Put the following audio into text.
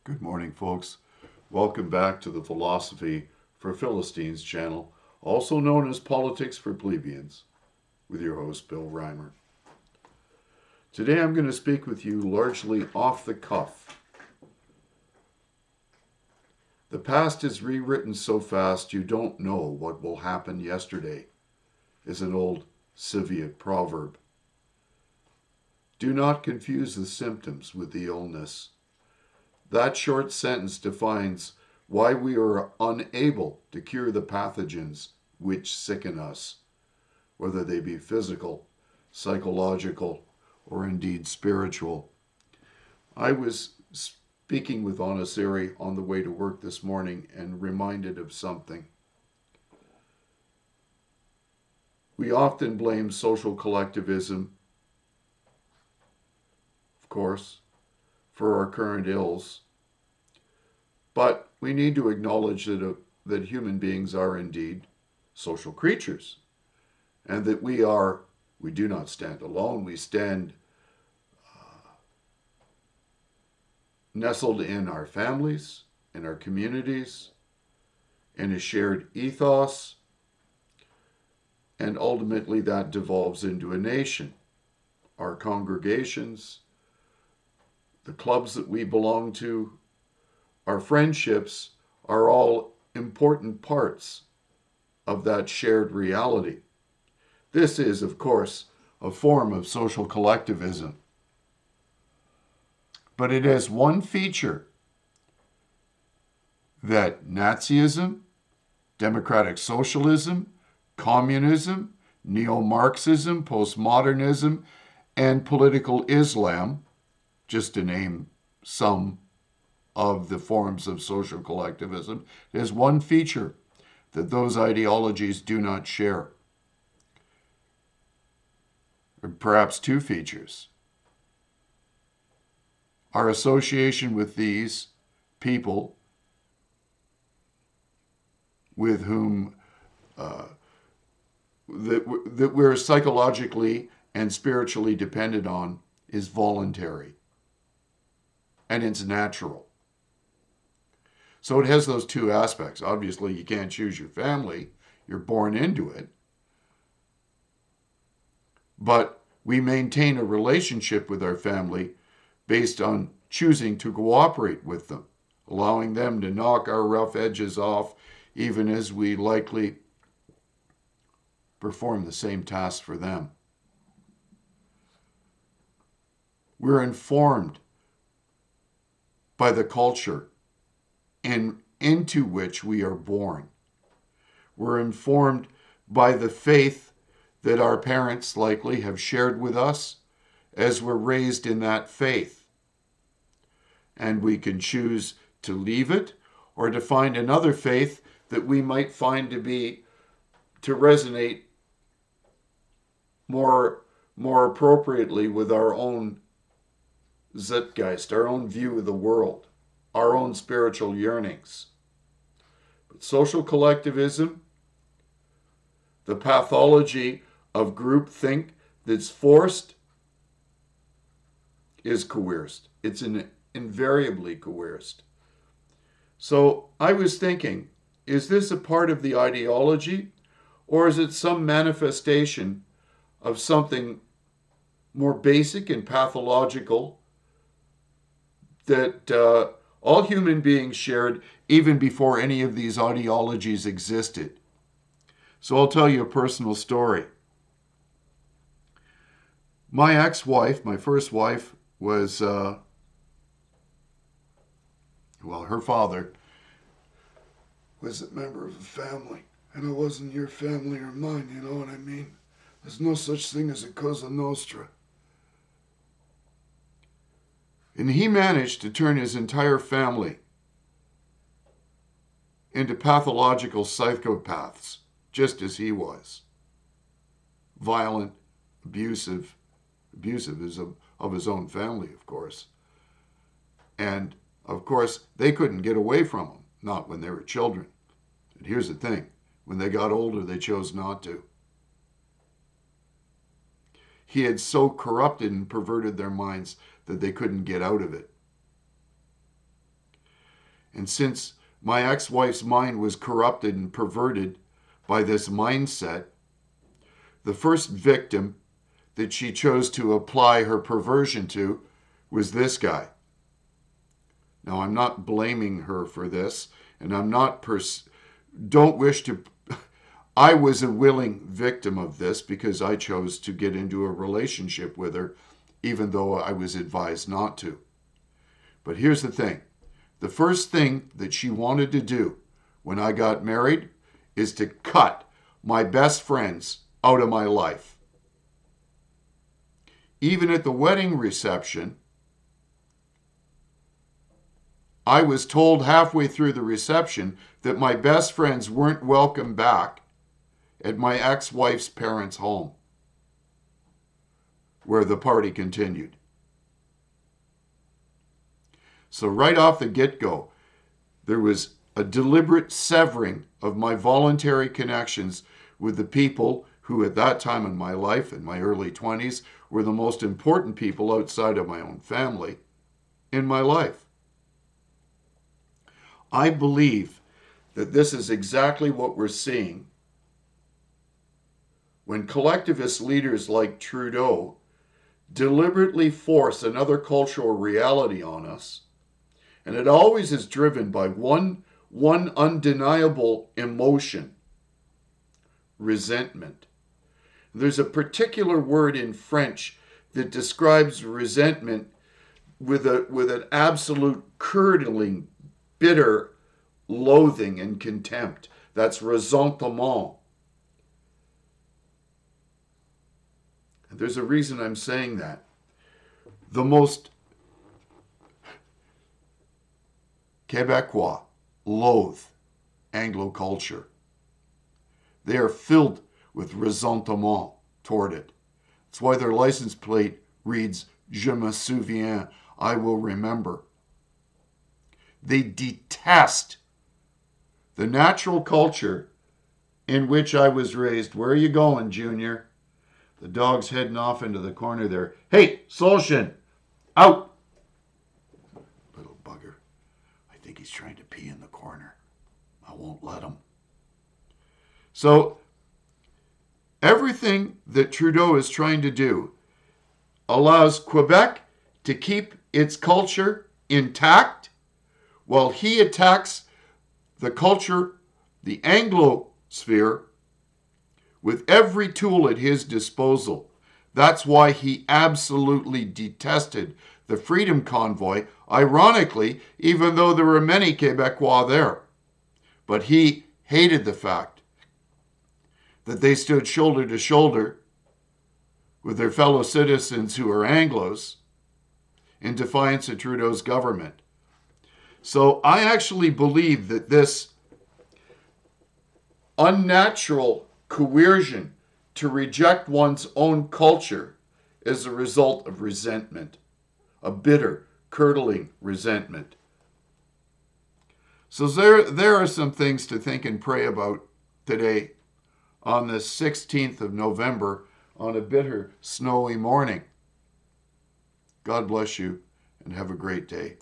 Good morning, folks. Welcome back to the Philosophy for Philistines channel, also known as Politics for Plebeians, with your host, Bill Reimer. Today I'm going to speak with you largely off the cuff. The past is rewritten so fast you don't know what will happen yesterday, is an old Scythian proverb. Do not confuse the symptoms with the illness. That short sentence defines why we are unable to cure the pathogens which sicken us, whether they be physical, psychological, or indeed spiritual. I was speaking with Onasiri on the way to work this morning and reminded of something. We often blame social collectivism, of course, for our current ills. But we need to acknowledge that human beings are indeed social creatures, and that we do not stand alone. We stand nestled in our families, in our communities, in a shared ethos, and ultimately that devolves into a nation. Our congregations, the clubs that we belong to, our friendships are all important parts of that shared reality. This is, of course, a form of social collectivism. But it has one feature that Nazism, democratic socialism, communism, neo-Marxism, postmodernism, and political Islam, just to name some of the forms of social collectivism, there's one feature that those ideologies do not share. Or perhaps two features. Our association with these people with whom that we're psychologically and spiritually dependent on is voluntary. And it's natural. So it has those two aspects. Obviously, you can't choose your family. You're born into it. But we maintain a relationship with our family based on choosing to cooperate with them, allowing them to knock our rough edges off, even as we likely perform the same tasks for them. We're informed by the culture into which we are born. We're informed by the faith that our parents likely have shared with us as we're raised in that faith. And we can choose to leave it or to find another faith that we might find to resonate more appropriately with our own zeitgeist, our own view of the world, our own spiritual yearnings. But social collectivism, the pathology of groupthink that's forced, is coerced. It's invariably coerced. So I was thinking, is this a part of the ideology, or is it some manifestation of something more basic and pathological that all human beings shared even before any of these ideologies existed? So I'll tell you a personal story. My ex-wife, my first wife, was, her father was a member of a family, and it wasn't your family or mine, you know what I mean? There's no such thing as a Cosa Nostra. And he managed to turn his entire family into pathological psychopaths, just as he was. Violent, abusive is of his own family, of course. And, of course, they couldn't get away from him, not when they were children. And here's the thing, when they got older, they chose not to. He had so corrupted and perverted their minds that they couldn't get out of it. And since my ex-wife's mind was corrupted and perverted by this mindset, the first victim that she chose to apply her perversion to was this guy. Now, I'm not blaming her for this, and I'm not don't wish to. I was a willing victim of this because I chose to get into a relationship with her, even though I was advised not to. But here's the thing. The first thing that she wanted to do when I got married is to cut my best friends out of my life. Even at the wedding reception, I was told halfway through the reception that my best friends weren't welcome back at my ex-wife's parents' home, where the party continued. So right off the get-go, there was a deliberate severing of my voluntary connections with the people who at that time in my life, in my early 20s, were the most important people outside of my own family in my life. I believe that this is exactly what we're seeing when collectivist leaders like Trudeau deliberately force another cultural reality on us, and it always is driven by one undeniable emotion: resentment. There's a particular word in French that describes resentment with an absolute curdling, bitter loathing and contempt. That's ressentiment. And there's a reason I'm saying that. The most Quebecois loathe Anglo culture. They are filled with ressentiment toward it. That's why their license plate reads, Je me souviens, I will remember. They detest the natural culture in which I was raised. Where are you going, Junior? The dog's heading off into the corner there. Hey, Solshin, out! Little bugger. I think he's trying to pee in the corner. I won't let him. So, everything that Trudeau is trying to do allows Quebec to keep its culture intact while he attacks the culture, the Anglo sphere, with every tool at his disposal. That's why he absolutely detested the Freedom Convoy, ironically, even though there were many Quebecois there. But he hated the fact that they stood shoulder to shoulder with their fellow citizens who are Anglos in defiance of Trudeau's government. So I actually believe that this unnatural coercion to reject one's own culture is a result of resentment, a bitter, curdling resentment. So there are some things to think and pray about today on the 16th of November on a bitter, snowy morning. God bless you and have a great day.